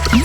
Hey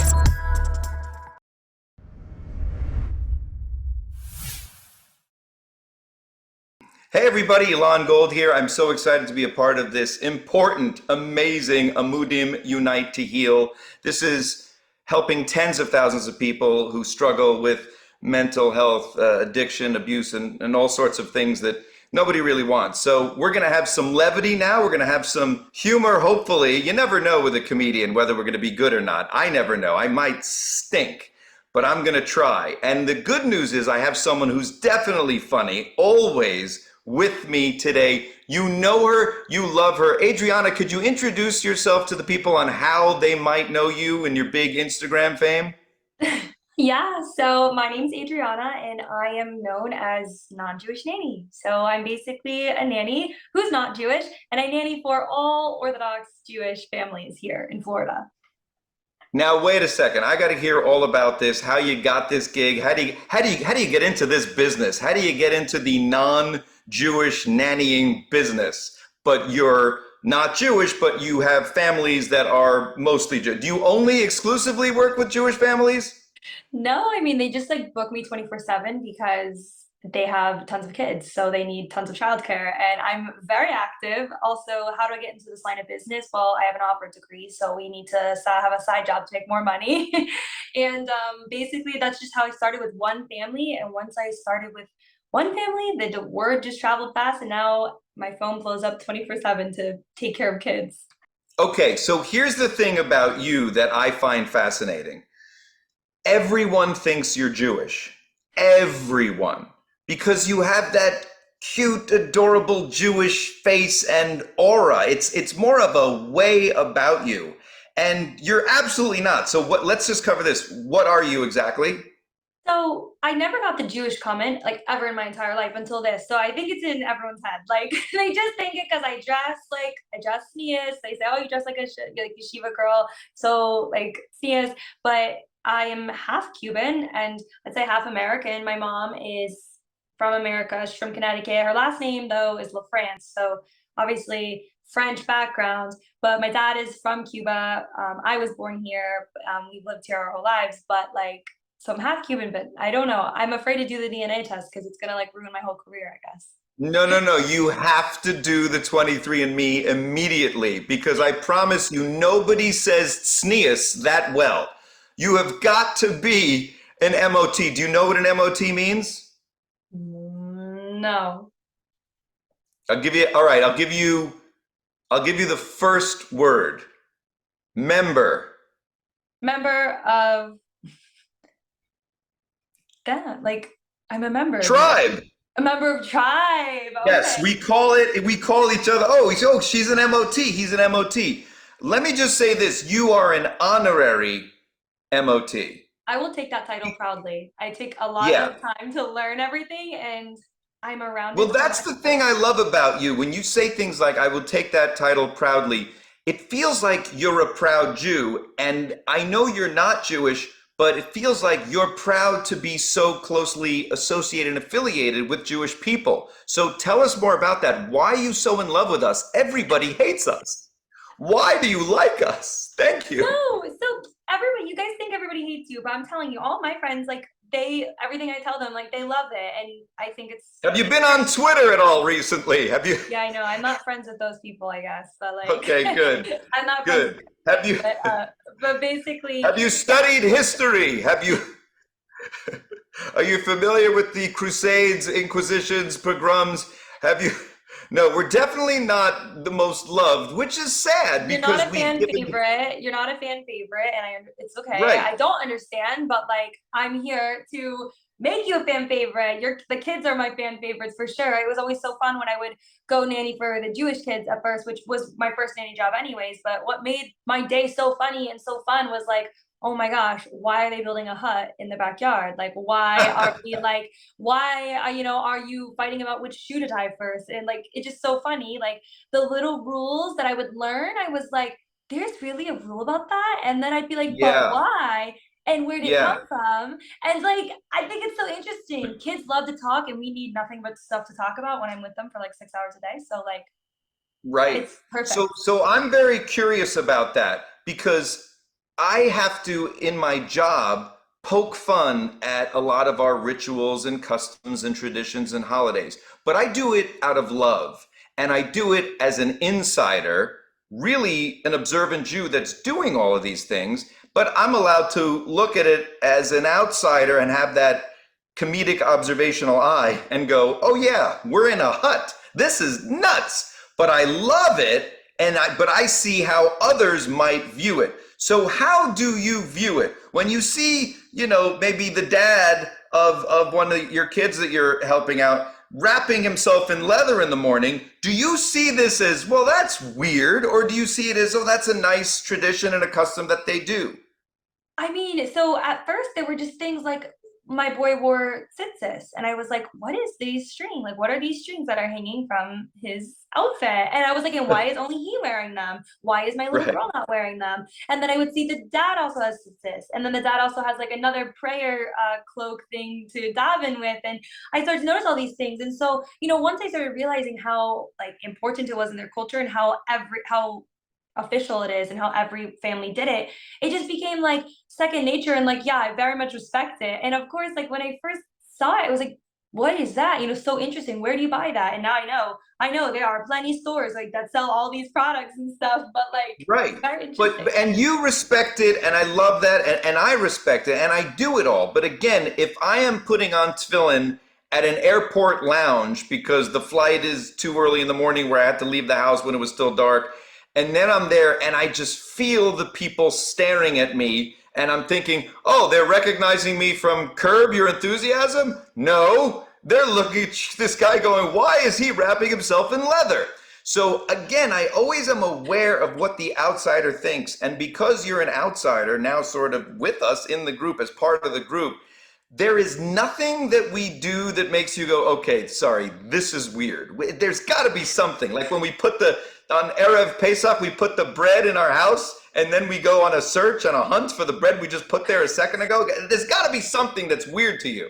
everybody, Elon Gold here. I'm so excited to be a part of this important, amazing Amudim Unite to Heal. This is helping tens of thousands of people who struggle with mental health, addiction, abuse, and all sorts of things that nobody really wants. So we're going to have some levity now. We're going to have some humor, hopefully. You never know with a comedian whether we're going to be good or not. I never know. I might stink, but I'm going to try. And the good news is I have someone who's definitely funny, always with me today. You know her, you love her. Adriana, could you introduce yourself to the people on how they might know you and your big Instagram fame? Yeah, so my name's Adriana and I am known as non-Jewish nanny. So I'm basically a nanny who's not Jewish and I nanny for all Orthodox Jewish families here in Florida. Now, wait a second. I got to hear all about this. How you got this gig? How do you get into this business? How do you get into the non-Jewish nannying business? But you're not Jewish, but you have families that are mostly Jewish. Do you only exclusively work with Jewish families? No, I mean they just like book me 24/7 because they have tons of kids, so they need tons of childcare. And I'm very active. Also, how do I get into this line of business? Well, I have an opera degree, so we need to have a side job to make more money. And basically, that's just how I started with one family. And once I started with one family, the word just traveled fast, and now my phone blows up 24/7 to take care of kids. Okay, so here's the thing about you that I find fascinating. Everyone thinks you're Jewish. Everyone. Because you have that cute, adorable Jewish face and aura. It's more of a way about you. And you're absolutely not. So what let's just cover this. What are you exactly? So I never got the Jewish comment like ever in my entire life until this. So I think it's in everyone's head. Like they just think it because I dress sneeze. They say, "Oh, you dress like like a yeshiva girl." So like sneeze, but I am half Cuban and I'd say half American. My mom is from America. She's from Connecticut. Her last name though is LaFrance. So obviously French background. But my dad is from Cuba. I was born here. We've lived here our whole lives, but like so I'm half Cuban, but I don't know. I'm afraid to do the DNA test because it's gonna like ruin my whole career, I guess. No, no, no. You have to do the 23andMe immediately because I promise you nobody says tznius that well. You have got to be an MOT. Do you know what an MOT means? No. I'll give you, all right, I'll give you the first word. Member. Member of that. Like I'm a member. Tribe. A member of tribe. Yes, Okay. we call each other, oh, she's an MOT, he's an MOT. Let me just say this, you are an honorary MOT. I will take that title proudly. I take a lot Yeah. of time to learn everything and I'm around Well, it so that's much. the thing I love about you. When you say things like, I will take that title proudly, it feels like you're a proud Jew. And I know you're not Jewish, but it feels like you're proud to be so closely associated and affiliated with Jewish people. So tell us more about that. Why are you so in love with us? Everybody hates us. Why do you like us? Thank you. No, so everybody, you guys think everybody hates you, but I'm telling you, all my friends, like they, everything I tell them, like they love it, and I think Have you it's been on great. Twitter at all recently? Have you? Yeah, I know. I'm not friends with those people, I guess, but like, Okay, good, I'm not friends with good. them. Have you? But basically, Have you yeah, studied history? Have you? Are you familiar with the Crusades, Inquisitions, pogroms? Have you? No, we're definitely not the most loved, which is sad you're not because a we've fan given. favorite. You're not a fan favorite, and it's okay. Right. I don't understand, but like, I'm here to make you a fan favorite. The kids are my fan favorites for sure. It was always so fun when I would go nanny for the Jewish kids at first, which was my first nanny job anyways. But what made my day so funny and so fun was like, oh my gosh, why are they building a hut in the backyard? Like, why are we like, why are you fighting about which shoe to tie first? And like, it's just so funny. Like the little rules that I would learn, I was like, there's really a rule about that? And then I'd be like, but Yeah. why? And where did it come Yeah. from? And like, I think it's so interesting. Kids love to talk, and we need nothing but stuff to talk about when I'm with them for like 6 hours a day. So like, Right. it's So, perfect. so I'm very curious about that because I have to, in my job, poke fun at a lot of our rituals and customs and traditions and holidays. But I do it out of love. And I do it as an insider, really an observant Jew that's doing all of these things. But I'm allowed to look at it as an outsider and have that comedic observational eye and go, oh yeah, we're in a hut. This is nuts, but I love it. But I see how others might view it. So how do you view it when you see, maybe the dad of one of your kids that you're helping out wrapping himself in leather in the morning? Do you see this as, well, that's weird, or do you see it as, oh, that's a nice tradition and a custom that they do? I mean, so at first there were just things like my boy wore tzitzis, and I was like, "What is these strings? Like, what are these strings that are hanging from his outfit?" And I was like, "And why is only he wearing them? Why is my little Right. girl not wearing them?" And then I would see the dad also has tzitzis, and then the dad also has like another prayer cloak thing to daven with, and I started to notice all these things. And so, once I started realizing how like important it was in their culture and how official it is and how every family did it, it just became like second nature. And like, yeah, I very much respect it. And of course, like when I first saw it, it was like, what is that? So interesting. Where do you buy that? And now I know there are plenty stores like that sell all these products and stuff, but like Right. it's very But interesting. and you respect it, and I love that, and I respect it, and I do it all. But again, if I am putting on tefillin at an airport lounge because the flight is too early in the morning where I had to leave the house when it was still dark, and then I'm there and I just feel the people staring at me, and I'm thinking, oh, they're recognizing me from Curb Your Enthusiasm? No, they're looking at this guy going, why is he wrapping himself in leather? So again, I always am aware of what the outsider thinks. And because you're an outsider now, sort of with us in the group, as part of the group, there is nothing that we do that makes you go, okay, sorry, this is weird. There's got to be something. Like when we put on Erev Pesach, we put the bread in our house and then we go on a search and a hunt for the bread we just put there a second ago. There's got to be something that's weird to you.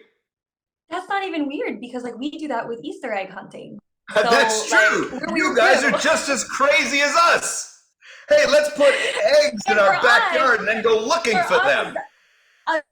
That's not even weird because like we do that with Easter egg hunting. That's So like true. we're You weird guys are too. just as crazy as us. Hey, let's put eggs in And for our us, backyard and then go looking for for us, them. a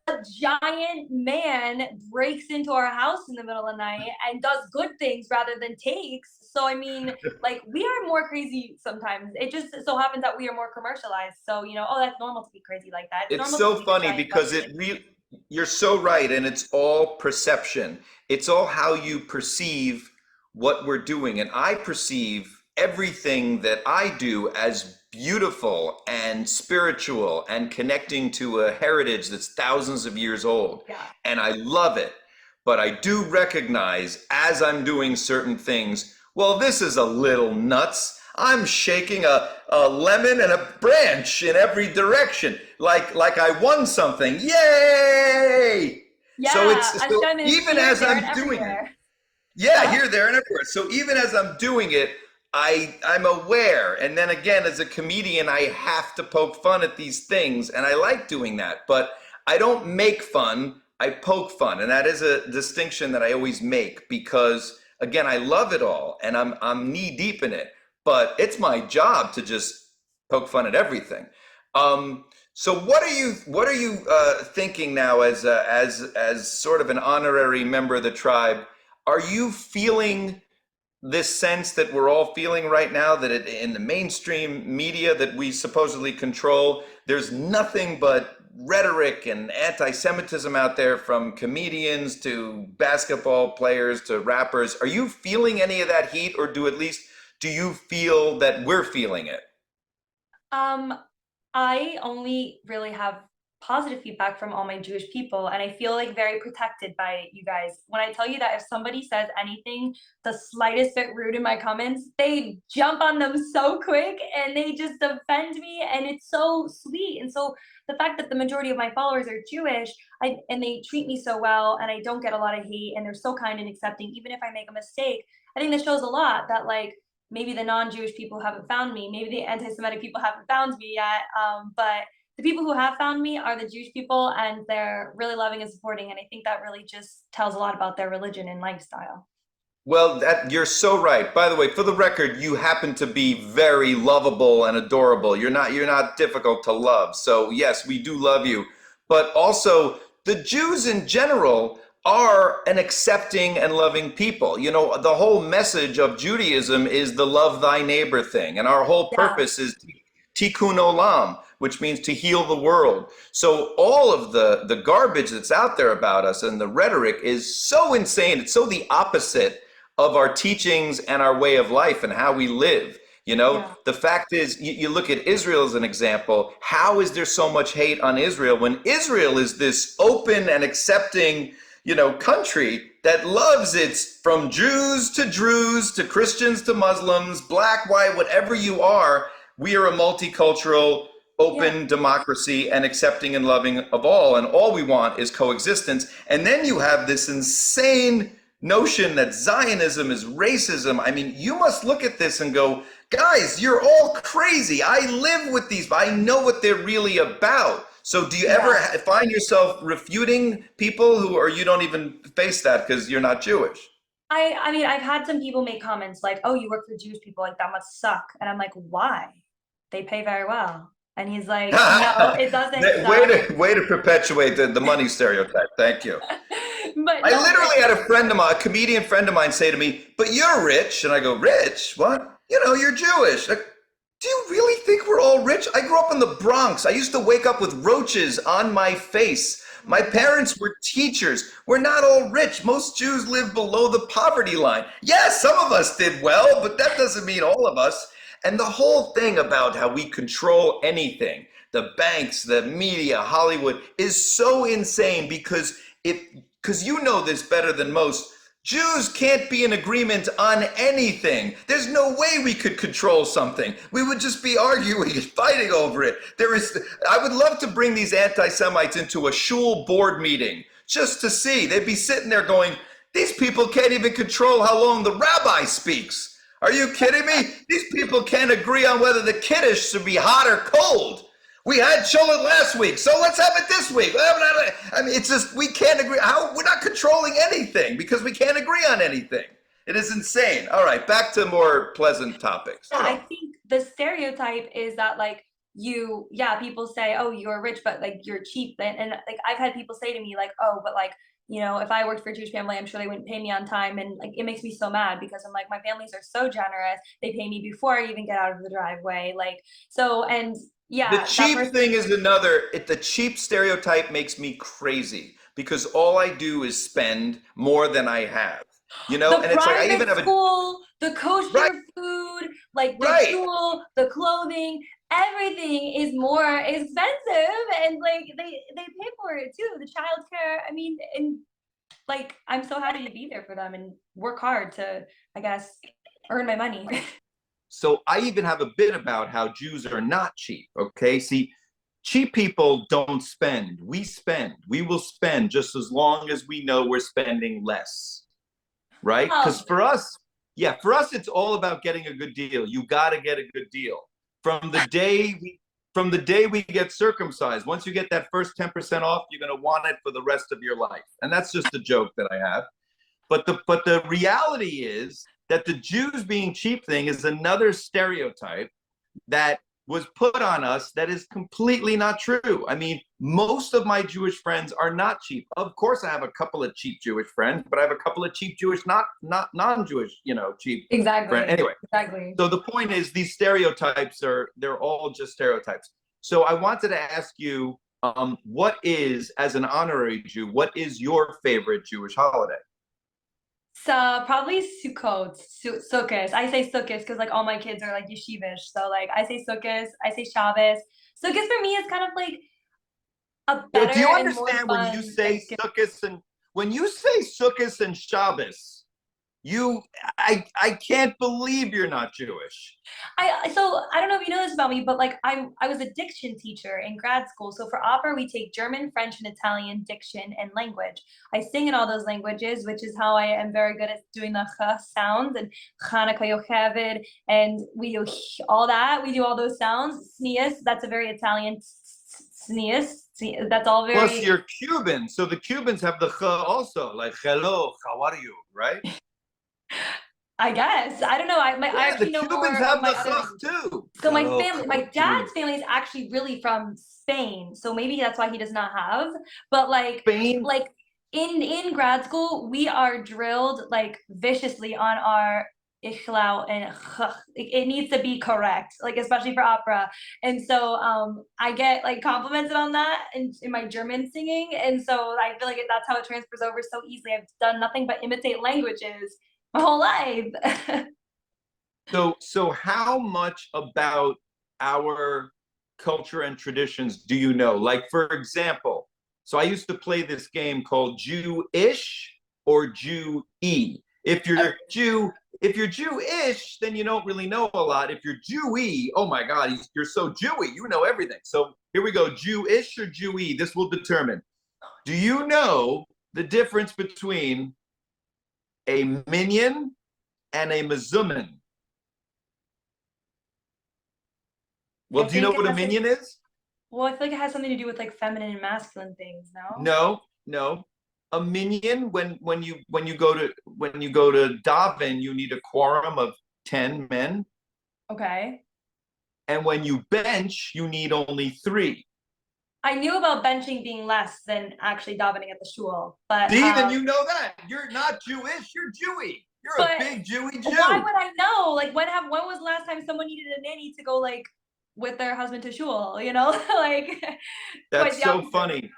giant man breaks into our house in the middle of the night and does good things rather than takes. So I mean, like we are more crazy sometimes. It just so happens that we are more commercialized. So oh, that's normal to be crazy like that. It's It's normal to so believe in funny giant because bunny. you're so right, and it's all perception. It's all how you perceive what we're doing. And I perceive everything that I do as beautiful and spiritual and connecting to a heritage that's thousands of years old. Yeah. And I love it. But I do recognize as I'm doing certain things, well, this is a little nuts. I'm shaking a lemon and a branch in every direction, like I won something. Yay! Yeah. So Hashem is even here, as there, and I'm doing it, everywhere. yeah, Huh? here, there, and everywhere. So even as I'm doing it, I'm aware. And then again, as a comedian, I have to poke fun at these things, and I like doing that. But I don't make fun, I poke fun. And that is a distinction that I always make because again, I love it all and I'm knee deep in it. But it's my job to just poke fun at everything. So what are you thinking now as as sort of an honorary member of the tribe? Are you feeling this sense that we're all feeling right now that in the mainstream media that we supposedly control, there's nothing but rhetoric and anti-Semitism out there from comedians to basketball players to rappers? Are you feeling any of that heat, or do you feel that we're feeling it? Um, I only really have positive feedback from all my Jewish people, and I feel like very protected by you guys. When I tell you that if somebody says anything, the slightest bit rude in my comments, they jump on them so quick and they just defend me, and it's so sweet. And so the fact that the majority of my followers are Jewish, and they treat me so well, and I don't get a lot of hate, and they're so kind and accepting, even if I make a mistake, I think that shows a lot that like maybe the non-Jewish people haven't found me, maybe the anti-Semitic people haven't found me yet, but the people who have found me are the Jewish people, and they're really loving and supporting. And I think that really just tells a lot about their religion and lifestyle. Well, that you're so right. By the way, for the record, you happen to be very lovable and adorable. You're not difficult to love. So yes, we do love you. But also, the Jews in general are an accepting and loving people. You know, the whole message of Judaism is the love thy neighbor thing, and our whole Yeah, purpose is tikkun olam, which means to heal the world. So all of the garbage that's out there about us and the rhetoric is so insane. It's so the opposite of our teachings and our way of life and how we live. You know, yeah, the fact is, you look at Israel as an example. How is there so much hate on Israel when Israel is this open and accepting, country that loves its from Jews to Druze to Christians to Muslims, black, white, whatever you are, we are a multicultural, yeah, open democracy and accepting and loving of all. And all we want is coexistence. And then you have this insane notion that Zionism is racism. I mean, you must look at this and go, guys, you're all crazy. I live with these, I know what they're really about. So do you ever yeah. find yourself refuting people who, or you don't even face that because you're not Jewish? I mean, I've had some people make comments like, "Oh, you work for Jewish people, like that must suck." And I'm like, "Why? They pay very well." And he's like, "No, it doesn't way suck." to perpetuate the money stereotype. Thank you. But I no, literally had a friend of mine, a comedian friend of mine, say to me, "But you're rich," and I go, "Rich? What? You're Jewish." Like, do you really think we're all rich? I grew up in the Bronx. I used to wake up with roaches on my face. oh My my God. parents were teachers. We're not all rich. Most Jews live below the poverty line. Yes, some of us did well, but that doesn't mean all of us. And the whole thing about how we control anything, the banks, the media, Hollywood, is so insane because you know this better than most. Jews can't be in agreement on anything. There's no way we could control something. We would just be arguing and fighting over it. I would love to bring these anti-Semites into a shul board meeting just to see. They'd be sitting there going, these people can't even control how long the rabbi speaks. Are you kidding me? These people can't agree on whether the kiddush should be hot or cold. We had Cholet last week, so let's have it this week. I mean, it's just we can't agree. We're not controlling anything because we can't agree on anything. It is insane. All right, back to more pleasant topics. I think the stereotype is that like yeah, people say, "Oh, you're rich, but like you're cheap." And like I've had people say to me like, "Oh, but like, if I worked for a Jewish family, I'm sure they wouldn't pay me on time." And like it makes me so mad because I'm like, my families are so generous. They pay me before I even get out of the driveway. Like so and The yeah, that cheap person thing is another. The cheap stereotype makes me crazy because all I do is spend more than I have. the And it's like I even private have a school, the right, kosher food, like the right. jewel, the clothing, everything is more expensive and like they pay for it too. The childcare, I mean, and like I'm so happy to be there for them and work hard to, I guess, earn my money. So I even have a bit about how Jews are not cheap. Okay, see, cheap people don't spend. We spend. We will spend just as long as we know we're spending less, right? Because Oh, for us, yeah, for us, it's all about getting a good deal. You got to get a good deal from the day we get circumcised. Once you get that first 10% off, you're going to want it for the rest of your life. And that's just a joke that I have. But the reality is that the Jews being cheap thing is another stereotype that was put on us that is completely not true. I mean, most of my Jewish friends are not cheap. Of course, I have a couple of cheap Jewish friends, but I have a couple of cheap Jewish, not non-Jewish, cheap friends. exactly. Anyway, Exactly. so the point is, these stereotypes they're all just stereotypes. So I wanted to ask you, what is, as an honorary Jew, what is your favorite Jewish holiday? So probably Sukkot, Sukkot. I say Sukkot because like all my kids are like yeshivish. So like I say Sukkot, I say Shabbos. Sukkot for me is kind of like a Do you better and more understand fun Thanksgiving. When you say Sukkot and Shabbos, you I can't believe you're not Jewish. I don't know if you know this about me, but like I was a diction teacher in grad school. So for opera, we take German, French, and Italian diction and language. I sing in all those languages, which is how I am very good at doing the ch sounds and Chanukah Yocheved, and we do all that. We do all those sounds. Sneas, that's a very Italian sneas. That's all Plus, very you're Cuban, so the Cubans have the ch also, like hello, how are you, right? I guess. I don't know. I Yeah, the actually know Cubans more of have my the other chach languages. too. So my Oh, family, my culture. dad's family is actually really from Spain. So maybe that's why he does not have. But Spain. like in grad school, we are drilled like viciously on our ikhlao and ch. It needs to be correct, like especially for opera. And so I get like complimented on that in my German singing. And so I feel like that's how it transfers over so easily. I've done nothing but imitate languages my whole life. So how much about our culture and traditions do you know? Like, for example, so I used to play this game called Jew-ish or Jew-y. If you're Jewish, then you don't really know a lot. If you're Jewy, oh my God, you're so Jewy, you know everything. So here we go, Jewish or Jewy. This will determine. Do you know the difference between a minion and a mazuman? Well, I do you know think it what a has to, minion is? well, I feel like it has something to do with like feminine and masculine things, no? No, no. A minion, when you go to daven, you need a quorum of 10 men, Okay. and when you bench, you need only three. I knew about benching being less than actually davening at the shul, See, then you know that. You're not Jewish, you're Jewy. You're a but big Jewy why Jew. would I know? Like when was the last time someone needed a nanny to go like with their husband to shul, you know? Like quite That's the so opposite. funny.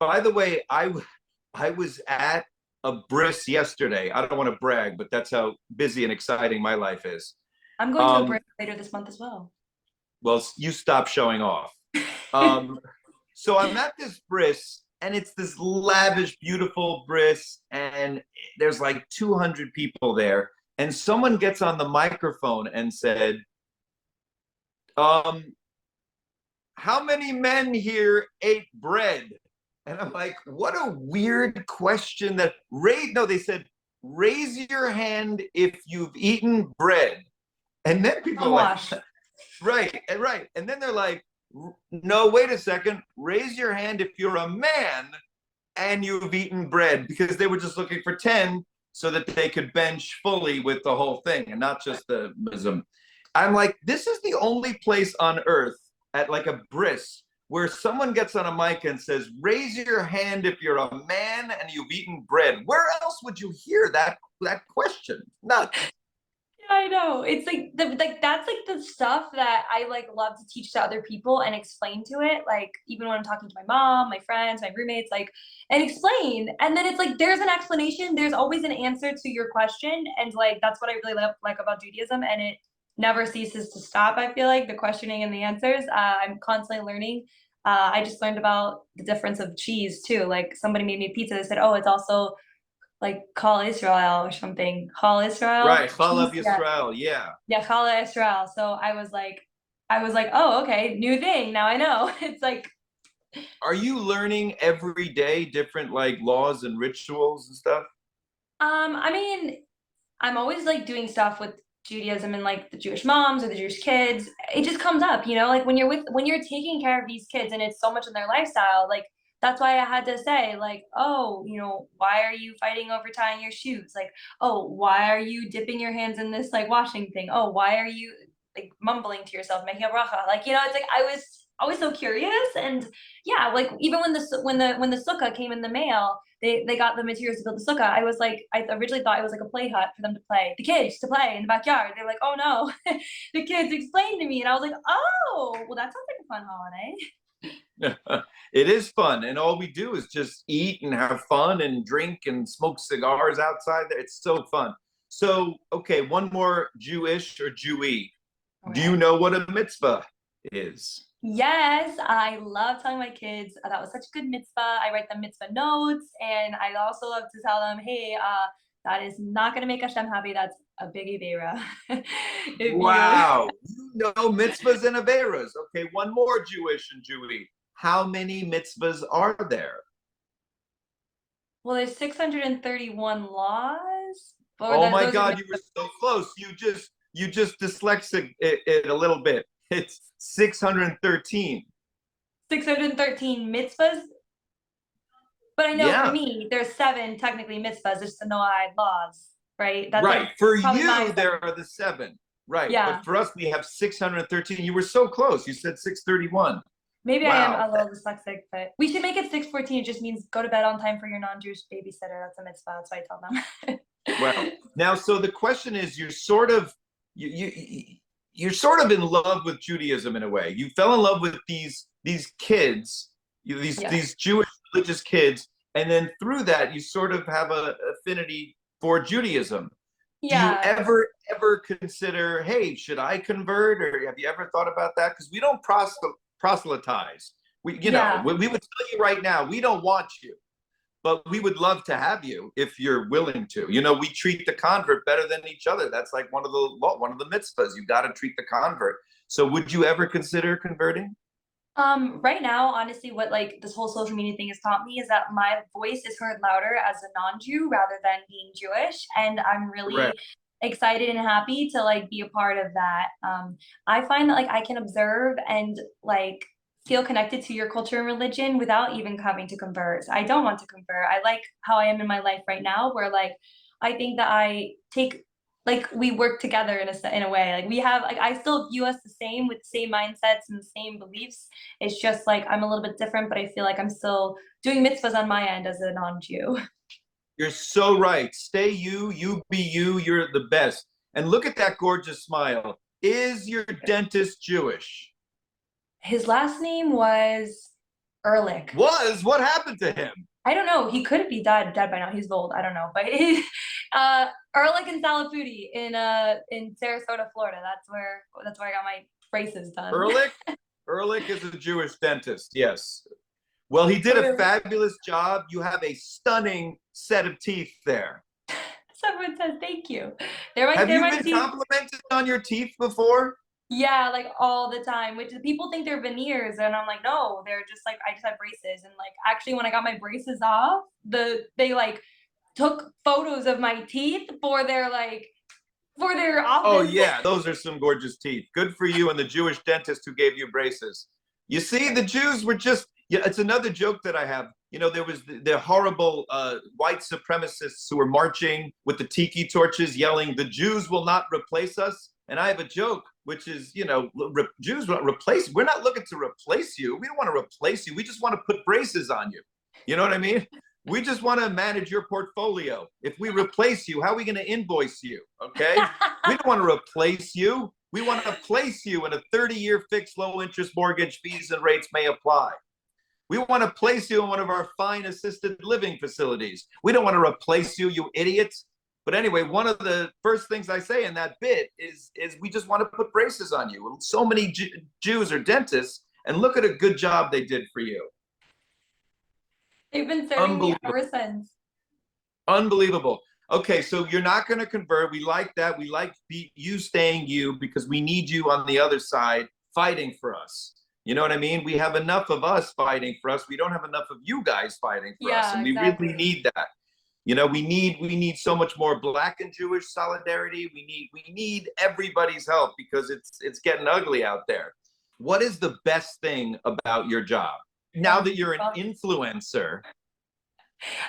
By the way, I was at a bris yesterday. I don't want to brag, but that's how busy and exciting my life is. I'm going to a Um, break later this month as well. well, you stop showing off. Um, so I'm at this bris, and it's this lavish, beautiful bris, and there's like 200 people there. And someone gets on the microphone and said, um, "How many men here ate bread?" And I'm like, "What a weird question." That raise no, they said, "Raise your hand if you've eaten bread." And then people are like, Wash. right, right. And then they're like, no, wait a second. Raise your hand if you're a man and you've eaten bread, because they were just looking for 10 so that they could bench fully with the whole thing and not just the mism. I'm like, this is the only place on earth at like a bris where someone gets on a mic and says, raise your hand if you're a man and you've eaten bread. Where else would you hear that question? Nuts. Yeah, I know. It's like that's like the stuff that I like love to teach to other people and explain to it. Like even when I'm talking to my mom, my friends, my roommates, like and explain. And then it's like there's an explanation, there's always an answer to your question. And like that's what I really like about Judaism. And it never ceases to stop, I feel like, the questioning and the answers. I'm constantly learning. I just learned about the difference of cheese too. Like somebody made me a pizza. They said, "Oh, it's also like Call Israel or something. Call Israel Right. Chalav cheese." Yeah, Yisrael. Yeah. yeah, Chala Israel. So I was like, oh, okay, new thing. Now I know. It's like, Are you learning every day different like laws and rituals and stuff? I mean, I'm always like doing stuff with Judaism and like the Jewish moms or the Jewish kids. It just comes up, you know, like when you're taking care of these kids and it's so much in their lifestyle, like that's why I had to say, like, oh, you know, why are you fighting over tying your shoes? Like, oh, why are you dipping your hands in this like washing thing? Oh, why are you like mumbling to yourself, making a bracha? Like, you know, it's like I was always so curious. And yeah, like even when the sukkah came in the mail, they got the materials to build the sukkah. I was like, I originally thought it was like a play hut for them to play, the kids to play in the backyard. They're like, oh no, the kids explained to me, and I was like, oh, well, that sounds like a fun holiday. It is fun, and all we do is just eat and have fun and drink and smoke cigars outside there. It's so fun. So, okay, one more, Jewish or Jewy. Do you Okay. know what a mitzvah is? Yes, I love telling my kids that was such a good mitzvah. I write them mitzvah notes, and I also love to tell them, hey, that is not going to make Hashem happy. That's a big Avera. If you Wow, you know mitzvahs and averas. Okay, one more, Jewish and Jewy. How many mitzvahs are there? well, there's 631 laws, or Oh my those are God, you were so close. You just dyslexic it a little bit. It's 613. 613 mitzvahs. But I know for Yeah. me, there's seven technically mitzvahs, there's the Noahide laws. right? That's Right. like For probably my you, seven. there are the seven. Right. Yeah, But for us, we have 613. You were so close. You said 631. maybe I am Wow. a little dyslexic, but we should make it 6:14. It just means go to bed on time for your non-Jewish babysitter. That's a mitzvah. That's what I tell Wow. them. Now, so the question is, you're sort of in love with Judaism in a way. You fell in love with these kids, Yeah. these Jewish religious kids, and then through that, you sort of have a affinity for Judaism. Do you Yeah. ever consider, hey, should I convert, or have you ever thought about that? Because we don't proselytize. Yeah. We would tell you right now, we don't want you, but we would love to have you if you're willing to. We treat the convert better than each other. That's like one of the mitzvahs. You got to treat the convert. So would you ever consider converting? Right now, honestly, what like this whole social media thing has taught me is that my voice is heard louder as a non-Jew rather than being Jewish. And I'm Correct. really excited and happy to like be a part of that. I find that like I can observe and like feel connected to your culture and religion without even having to convert. I don't want to convert. I like how I am in my life right now, where like I think that I take like we work together in a way. Like we have like I still view us the same with the same mindsets and the same beliefs. It's just like I'm a little bit different, but I feel like I'm still doing mitzvahs on my end as a non-Jew. You're so right. Stay you, you be you. You're the best. And look at that gorgeous smile. Is your dentist Jewish? His last name was Ehrlich. What happened to him? I don't know. He could be dead by now. He's old. I don't know. But uh Ehrlich and Salafudi in Sarasota, Florida. That's where I got my braces done. Ehrlich? Ehrlich is a Jewish dentist. Yes. Well, he did Oh, a really? fabulous job. You have a stunning set of teeth there. Someone says thank you. Have They're you my been teeth. complimented on your teeth before? Yeah, like all the time, which people think they're veneers, and I'm like, no, they're just like I just have braces. And like actually when I got my braces off, they like took photos of my teeth for their Oh, office. yeah, those are some gorgeous teeth. Good for you and the Jewish dentist who gave you braces. You see, the Jews were just, yeah, it's another joke that I have. There was the horrible white supremacists who were marching with the tiki torches yelling, the Jews will not replace us. And I have a joke, which is, Jews will not replace, we're not looking to replace you. We don't want to replace you. We just want to put braces on you. You know what I mean? We just want to manage your portfolio. If we replace you, how are we going to invoice you? Okay. We don't want to replace you. We want to place you in a 30-year fixed low interest mortgage. Fees and rates may apply. We want to place you in one of our fine assisted living facilities. We don't want to replace you, you idiots. But anyway, one of the first things I say in that bit is we just want to put braces on you. So many Jews are dentists, and look at a good job they did for you. They've been serving me Unbelievable. ever since. Unbelievable. Okay, so you're not going to convert. We like that. We like you staying you because we need you on the other side fighting for us. You know what I mean? We have enough of us fighting for us. We don't have enough of you guys fighting for us, Yeah, and we really exactly. need that. We need so much more Black and Jewish solidarity. We need everybody's help because it's getting ugly out there. What is the best thing about your job now Oh, that you're an well, influencer?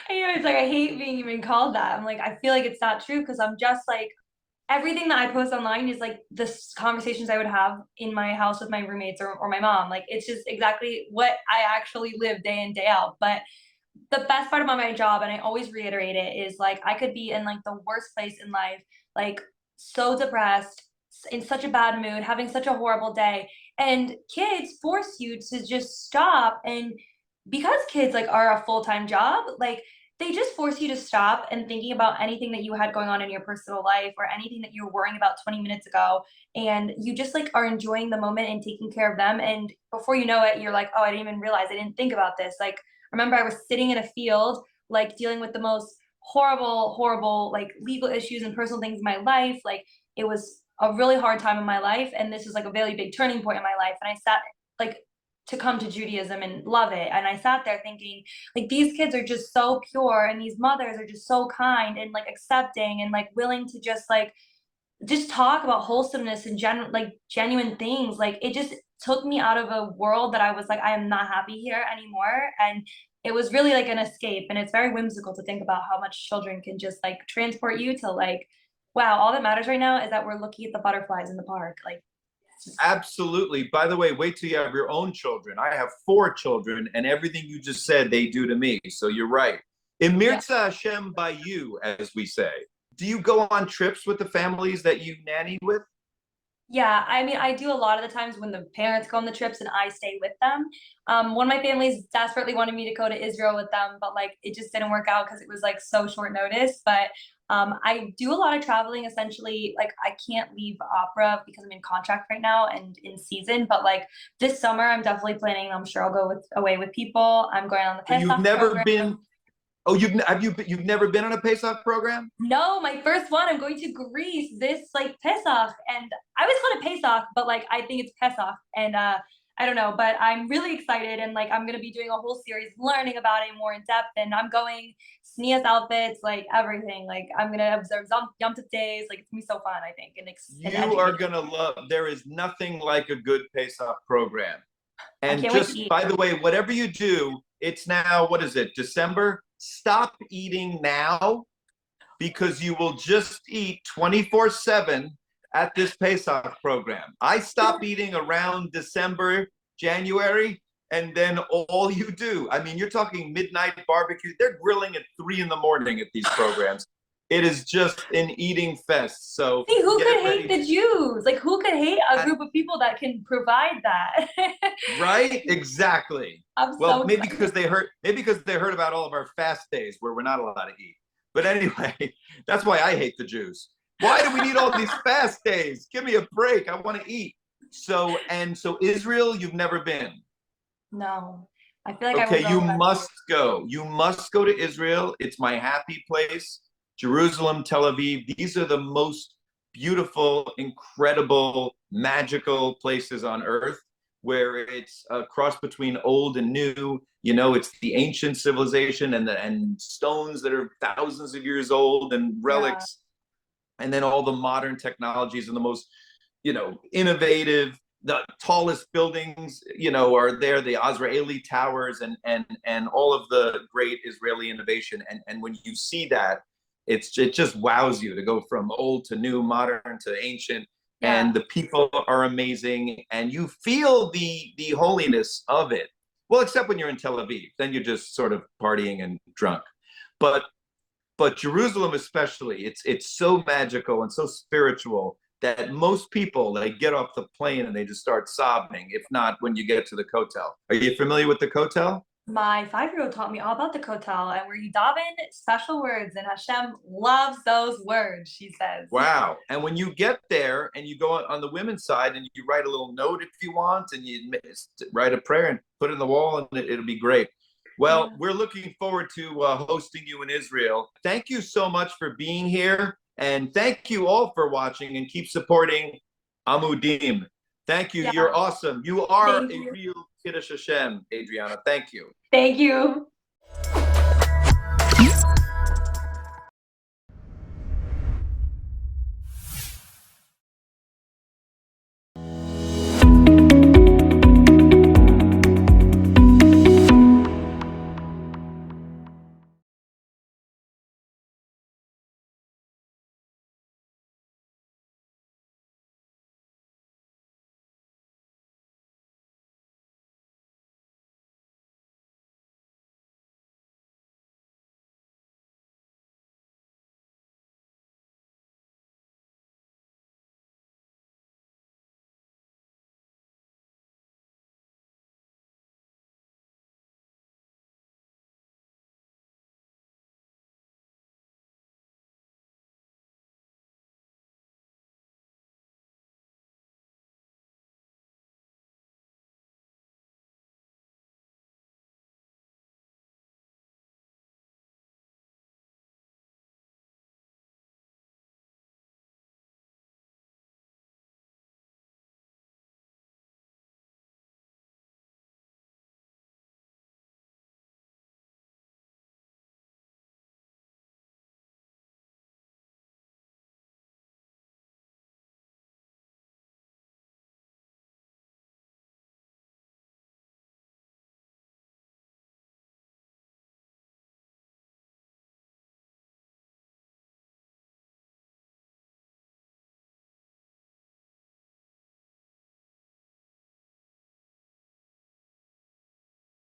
I know it's like I hate being even called that. I'm like, I feel like it's not true because I'm just like everything that I post online is like the conversations I would have in my house with my roommates or my mom. Like it's just exactly what I actually live day in, day out. But the best part about my job, and I always reiterate it, is like I could be in like the worst place in life, like so depressed, in such a bad mood, having such a horrible day. And kids force you to just stop. And because kids like are a full-time job, like they just force you to stop and thinking about anything that you had going on in your personal life or anything that you were worrying about 20 minutes ago. And you just like are enjoying the moment and taking care of them. And before you know it, you're like, oh, I didn't even realize I didn't think about this. Like remember I was sitting in a field, like dealing with the most horrible, like legal issues and personal things in my life. Like it was a really hard time in my life. And this was like a very big turning point in my life. And I sat like to come to Judaism and love it. And I sat there thinking, like, these kids are just so pure and these mothers are just so kind and like accepting and like willing to just talk about wholesomeness and genuine things. Like it just took me out of a world that I was like, I am not happy here anymore. And it was really like an escape. And it's very whimsical to think about how much children can just like transport you to like, wow, all that matters right now is that we're looking at the butterflies in the park. Like, it's just, Absolutely. By the way, wait till you have your own children. I have four children, and everything you just said, they do to me. So you're right. yeah. Emirza Hashem by you, as we say. Do you go on trips with the families that you nanny with? Yeah, I mean, I do a lot of the times when the parents go on the trips and I stay with them. One of my families desperately wanted me to go to Israel with them, but like it just didn't work out because it was like so short notice. But I do a lot of traveling. Essentially, like I can't leave opera because I'm in contract right now and in season. But like this summer, I'm definitely planning. I'm sure I'll go away with people. I'm going on the So you've Pesach never program. been. Oh, you've never been on a Pesach program? No, my first one. I'm going to Greece this like Pesach, and I always call it Pesach, but like I think it's Pesach, and I don't know, but I'm really excited, and like I'm gonna be doing a whole series learning about it more in depth, and I'm going sneeze outfits, like everything. Like I'm gonna observe Yom Tov days. Like it's gonna be so fun, I think, and You are educating. gonna love. There is nothing like a good Pesach program. I And can't wait to just eat. by the way, whatever you do, it's now, what is it, December? Stop eating now because you will just eat 24/7 at this Pesach program. I stop eating around December, January, and then all you do, I mean, you're talking midnight barbecue. They're grilling at 3 in the morning at these programs. It is just an eating fest. So See, who get could hate ready. the Jews? Like, who could hate a group of people that can provide that? Right? Exactly. I'm Well, so excited. maybe because they heard about all of our fast days where we're not allowed to eat. But anyway, that's why I hate the Jews. Why do we need all these fast days? Give me a break. I want to eat. So Israel, you've never been. No, I feel like I will Okay, go you eventually. must go. You must go to Israel. It's my happy place. Jerusalem, Tel Aviv. These are the most beautiful, incredible, magical places on earth where it's a cross between old and new. You know, it's the ancient civilization and stones that are thousands of years old and Yeah, relics, and then all the modern technologies and the most, innovative, the tallest buildings, are there, the Azraeli towers and all of the great Israeli innovation. And when you see that, it just wows you to go from old to new, modern to ancient. yeah, And the people are amazing, and you feel the holiness of it. Well, except when you're in Tel Aviv, then you're just sort of partying and drunk. But Jerusalem especially, it's so magical and so spiritual that most people, they get off the plane and they just start sobbing. If not, when you get to the kotel. Are you familiar with the kotel? my 5-year-old taught me all about the kotel and where you daven special words, and Hashem loves those words, she says. Wow. And when you get there and you go on the women's side and you write a little note if you want, and you write a prayer and put it in the wall, and it'll be great. Well, Yeah. we're looking forward to hosting you in Israel. Thank you so much for being here. And thank you all for watching, and keep supporting Amudim. Thank you. Yeah. You're awesome. You are Thank a you. real Kiddush Hashem, Adriana. Thank you. Thank you.